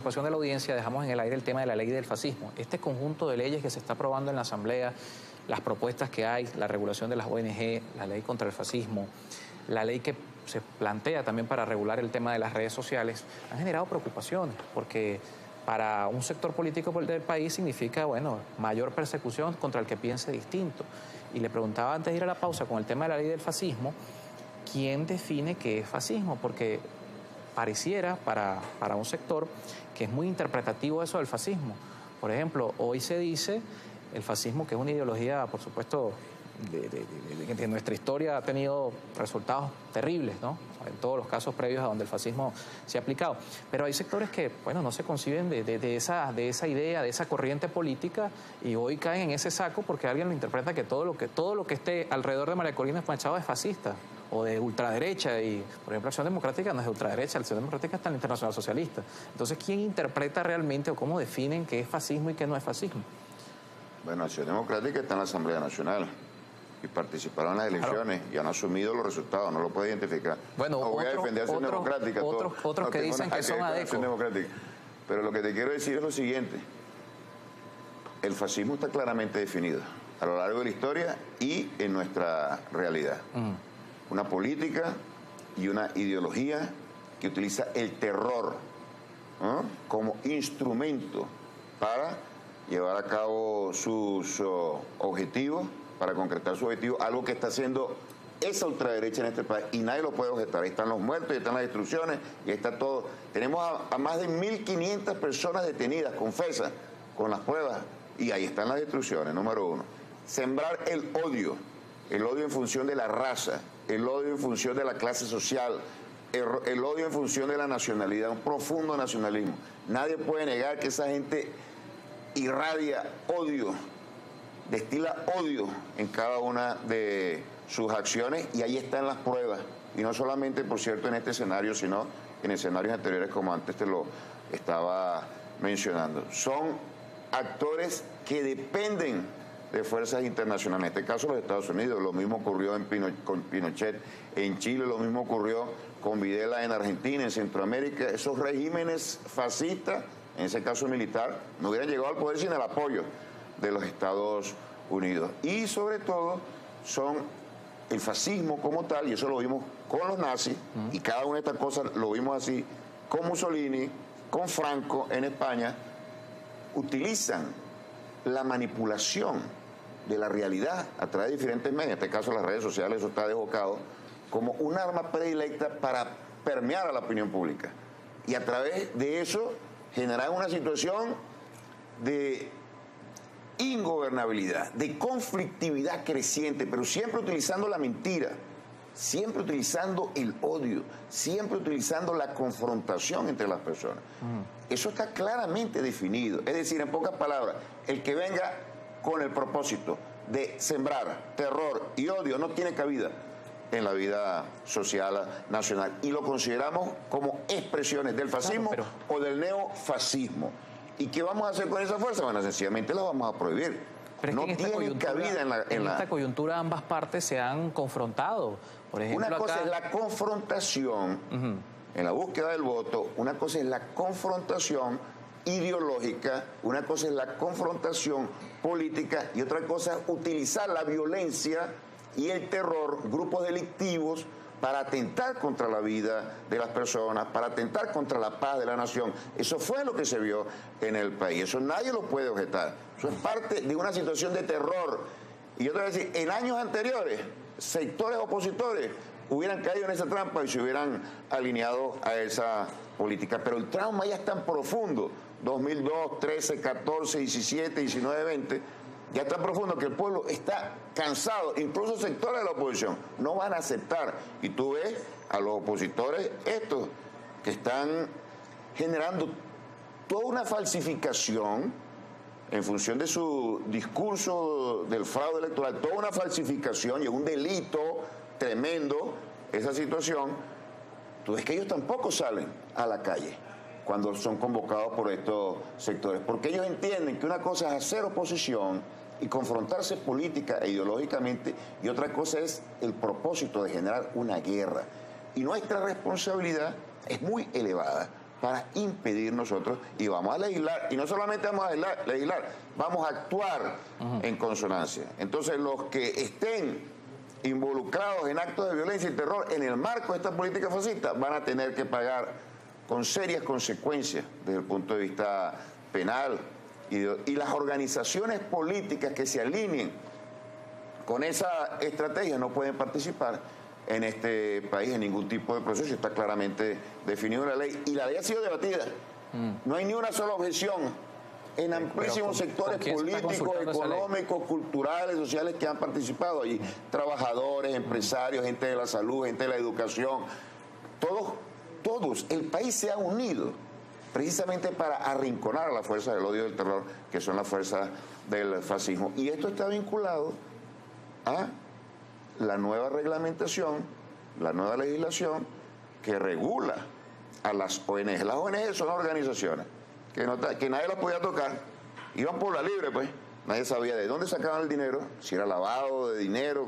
Participación de la audiencia, dejamos en el aire el tema de la ley del fascismo. Este conjunto de leyes que se está aprobando en la Asamblea, las propuestas que hay, la regulación de las ONG, la ley contra el fascismo, la ley que se plantea también para regular el tema de las redes sociales, han generado preocupaciones, porque para un sector político del país significa, bueno, mayor persecución contra el que piense distinto. Y le preguntaba antes de ir a la pausa con el tema de la ley del fascismo, ¿quién define qué es fascismo? Porque pareciera para un sector que es muy interpretativo eso del fascismo. Por ejemplo, hoy se dice el fascismo, que es una ideología, por supuesto, de nuestra historia ha tenido resultados terribles, ¿no? En todos los casos previos a donde el fascismo se ha aplicado. Pero hay sectores que, bueno, no se conciben de esa idea, de esa corriente política, y hoy caen en ese saco porque alguien lo interpreta que todo lo que esté alrededor de María Corina Machado es fascista o de ultraderecha. Y, por ejemplo, Acción Democrática no es de ultraderecha, Acción Democrática está en la Internacional Socialista. Entonces, ¿quién interpreta realmente o cómo definen qué es fascismo y qué no es fascismo? Bueno, Acción Democrática está en la Asamblea Nacional y participaron en las elecciones y han asumido los resultados, no lo puede identificar. Bueno, no voy a defender Acción Democrática. Otros que dicen que son ADECO. Pero lo que te quiero decir es lo siguiente: el fascismo está claramente definido a lo largo de la historia y en nuestra realidad. Una política y una ideología que utiliza el terror, ¿no?, como instrumento para llevar a cabo sus objetivos, para concretar su objetivo, algo que está haciendo esa ultraderecha en este país y nadie lo puede objetar. Ahí están los muertos, ahí están las destrucciones, y ahí está todo. Tenemos a más de 1.500 personas detenidas, confesas, con las pruebas, y ahí están las destrucciones, número uno. Sembrar el odio en función de la raza, el odio en función de la clase social, el odio en función de la nacionalidad, un profundo nacionalismo. Nadie puede negar que esa gente irradia odio, destila odio en cada una de sus acciones, y ahí están las pruebas. Y no solamente, por cierto, en este escenario, sino en escenarios anteriores, como antes te lo estaba mencionando. Son actores que dependen de fuerzas internacionales, en este caso los Estados Unidos. Lo mismo ocurrió con Pinochet en Chile, lo mismo ocurrió con Videla en Argentina, en Centroamérica. Esos regímenes fascistas, en ese caso militar, no hubieran llegado al poder sin el apoyo de los Estados Unidos. Y sobre todo son el fascismo como tal, y eso lo vimos con los nazis, y cada una de estas cosas lo vimos así con Mussolini, con Franco en España. Utilizan la manipulación de la realidad a través de diferentes medios, en este caso las redes sociales, eso está desbocado, como un arma predilecta para permear a la opinión pública, y a través de eso generar una situación de ingobernabilidad, de conflictividad creciente, pero siempre utilizando la mentira, siempre utilizando el odio, siempre utilizando la confrontación entre las personas. Eso está claramente definido. Es decir, en pocas palabras, el que venga con el propósito de sembrar terror y odio no tiene cabida en la vida social nacional, y lo consideramos como expresiones del fascismo, claro, o del neofascismo. ¿Y qué vamos a hacer con esa fuerza? Bueno, sencillamente la vamos a prohibir. Pero no tiene cabida en esta coyuntura ambas partes se han confrontado. Por ejemplo, una cosa es la confrontación en la búsqueda del voto, una cosa es la confrontación ideológica, una cosa es la confrontación política, y otra cosa es utilizar la violencia y el terror, grupos delictivos, para atentar contra la vida de las personas, para atentar contra la paz de la nación. Eso fue lo que se vio en el país. Eso nadie lo puede objetar. Eso es parte de una situación de terror. Y yo te voy a decir, en años anteriores, sectores opositores hubieran caído en esa trampa y se hubieran alineado a esa política. Pero el trauma ya es tan profundo, 2002, 13, 14, 17, 19, 20... ya está profundo que el pueblo está cansado, incluso sectores de la oposición no van a aceptar. Y tú ves a los opositores estos que están generando toda una falsificación en función de su discurso del fraude electoral, toda una falsificación y un delito tremendo esa situación. Tú ves que ellos tampoco salen a la calle cuando son convocados por estos sectores, porque ellos entienden que una cosa es hacer oposición y confrontarse política e ideológicamente, y otra cosa es el propósito de generar una guerra. Y nuestra responsabilidad es muy elevada para impedir nosotros, y vamos a legislar, y no solamente vamos a legislar, vamos a actuar en consonancia. Entonces, los que estén involucrados en actos de violencia y terror en el marco de esta política fascista van a tener que pagar con serias consecuencias desde el punto de vista penal, y las organizaciones políticas que se alineen con esa estrategia no pueden participar en este país en ningún tipo de proceso. Está claramente definido en la ley, y la ley ha sido debatida. No hay ni una sola objeción en amplísimos sectores políticos, económicos, culturales, sociales que han participado allí. Trabajadores, empresarios, gente de la salud, gente de la educación. Todos. El país se ha unido precisamente para arrinconar a las fuerzas del odio y del terror, que son las fuerzas del fascismo. Y esto está vinculado a la nueva reglamentación, la nueva legislación que regula a las ONG. Las ONG son organizaciones que nadie las podía tocar, iban por la libre, pues. Nadie sabía de dónde sacaban el dinero, si era lavado de dinero,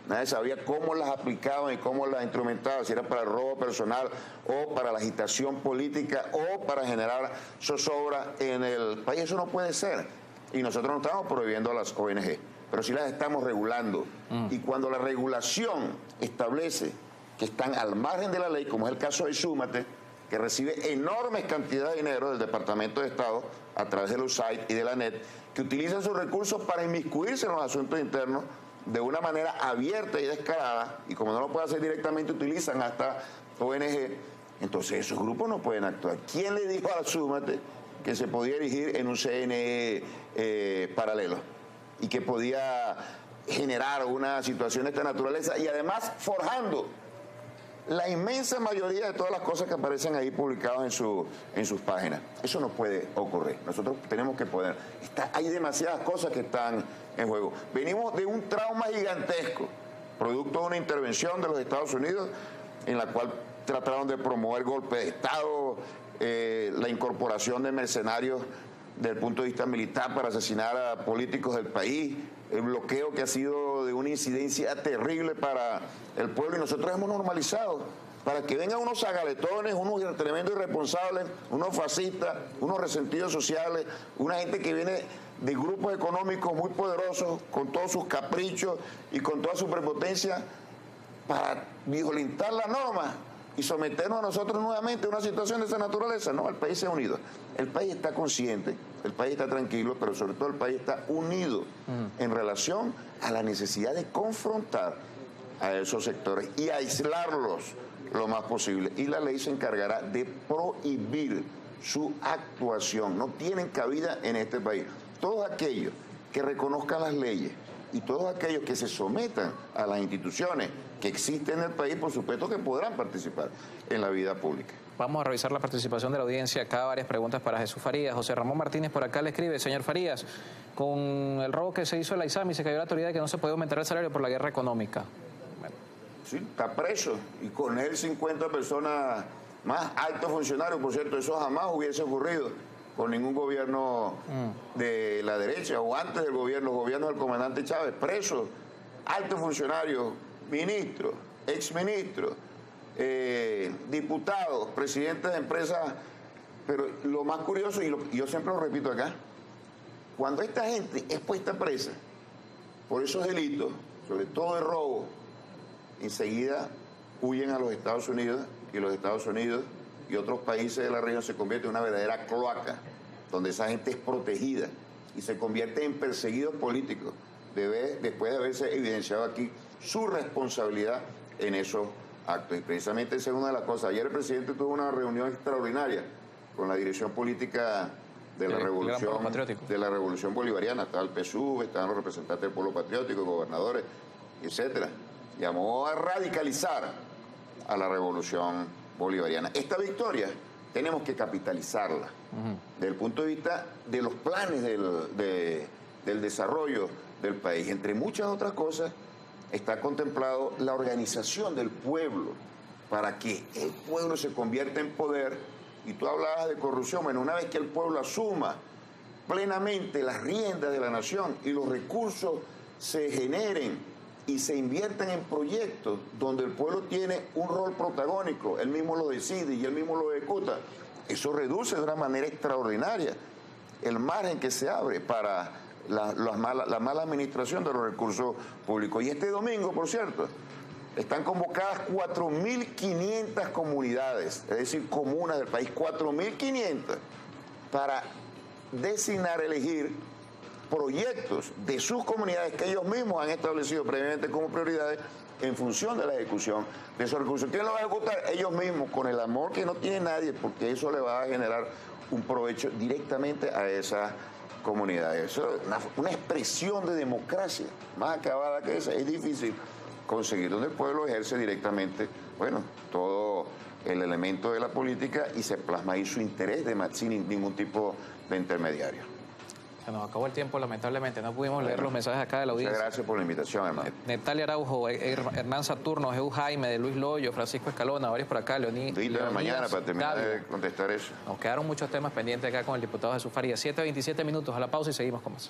nadie sabía cómo las aplicaban y cómo las instrumentaban, si era para el robo personal o para la agitación política o para generar zozobra en el país. Eso no puede ser. Y nosotros no estamos prohibiendo a las ONG, pero sí las estamos regulando. Y cuando la regulación establece que están al margen de la ley, como es el caso de Súmate, que recibe enormes cantidades de dinero del Departamento de Estado a través del USAID y de la ANET, que utilizan sus recursos para inmiscuirse en los asuntos internos de una manera abierta y descarada, y como no lo puede hacer directamente, utilizan hasta ONG. Entonces esos grupos no pueden actuar. ¿Quién le dijo a Súmate que se podía erigir en un CNE paralelo y que podía generar una situación de esta naturaleza, y además forjando la inmensa mayoría de todas las cosas que aparecen ahí publicadas en sus páginas? Eso no puede ocurrir. Nosotros tenemos que poder. Hay demasiadas cosas que están en juego. Venimos de un trauma gigantesco, producto de una intervención de los Estados Unidos, en la cual trataron de promover golpe de Estado, la incorporación de mercenarios desde el punto de vista militar para asesinar a políticos del país, el bloqueo que ha sido de una incidencia terrible para el pueblo, y nosotros hemos normalizado para que vengan unos zagaletones, unos tremendos irresponsables, unos fascistas, unos resentidos sociales, una gente que viene de grupos económicos muy poderosos, con todos sus caprichos y con toda su prepotencia, para violentar la norma y someternos a nosotros nuevamente a una situación de esa naturaleza. No, el país se ha unido. El país está consciente, el país está tranquilo, pero sobre todo el país está unido en relación a la necesidad de confrontar a esos sectores y aislarlos lo más posible. Y la ley se encargará de prohibir su actuación. No tienen cabida en este país. Todos aquellos que reconozcan las leyes y todos aquellos que se sometan a las instituciones que existen en el país, por supuesto que podrán participar en la vida pública. Vamos a revisar la participación de la audiencia. Acá varias preguntas para Jesús Farías. José Ramón Martínez por acá le escribe: señor Farías, con el robo que se hizo en la ISAMI se cayó la autoridad de que no se puede aumentar el salario por la guerra económica. Bueno. Sí, está preso, y con él 50 personas más, altos funcionarios. Por cierto, eso jamás hubiese ocurrido con ningún gobierno de la derecha o antes del gobierno, los gobiernos del comandante Chávez. Presos, altos funcionarios, ministros, exministros, diputados, presidentes de empresas. Pero lo más curioso, y yo siempre lo repito acá, cuando esta gente es puesta presa por esos delitos, sobre todo de robo, enseguida huyen a los Estados Unidos, y los Estados Unidos y otros países de la región se convierten en una verdadera cloaca, donde esa gente es protegida y se convierte en perseguidos políticos, después de haberse evidenciado aquí su responsabilidad en esos actos. Y precisamente esa es una de las cosas. Ayer el presidente tuvo una reunión extraordinaria con la dirección política de la revolución bolivariana. Estaba el PSUV, estaban los representantes del pueblo patriótico, gobernadores, etcétera. Llamó a radicalizar a la revolución bolivariana. Esta victoria tenemos que capitalizarla desde el punto de vista de los planes del desarrollo del país. Entre muchas otras cosas, está contemplado la organización del pueblo para que el pueblo se convierta en poder. Y tú hablabas de corrupción. Bueno, una vez que el pueblo asuma plenamente las riendas de la nación y los recursos se generen y se inviertan en proyectos donde el pueblo tiene un rol protagónico, él mismo lo decide y él mismo lo ejecuta, eso reduce de una manera extraordinaria el margen que se abre para la mala administración de los recursos públicos. Y este domingo, por cierto, están convocadas 4.500 comunidades, es decir, comunas del país, 4.500, para designar, elegir proyectos de sus comunidades que ellos mismos han establecido previamente como prioridades en función de la ejecución de esos recursos. ¿Quién lo va a ejecutar? Ellos mismos, con el amor que no tiene nadie, porque eso le va a generar un provecho directamente a esas comunidades. Eso es una expresión de democracia más acabada que esa. Es difícil conseguir donde el pueblo ejerce directamente, bueno, todo el elemento de la política y se plasma ahí su interés sin ningún tipo de intermediario. Se nos acabó el tiempo, lamentablemente. No pudimos leer los mensajes acá de la audiencia. Muchas gracias por la invitación, hermano. Natalia Araujo, Hernán Saturno, Jesús Jaime, de Luis Loyo, Francisco Escalona, varios por acá, Leonídas. De la mañana para terminar de contestar eso. Nos quedaron muchos temas pendientes acá con el diputado Jesús Farías. 7:27 minutos a la pausa y seguimos con más.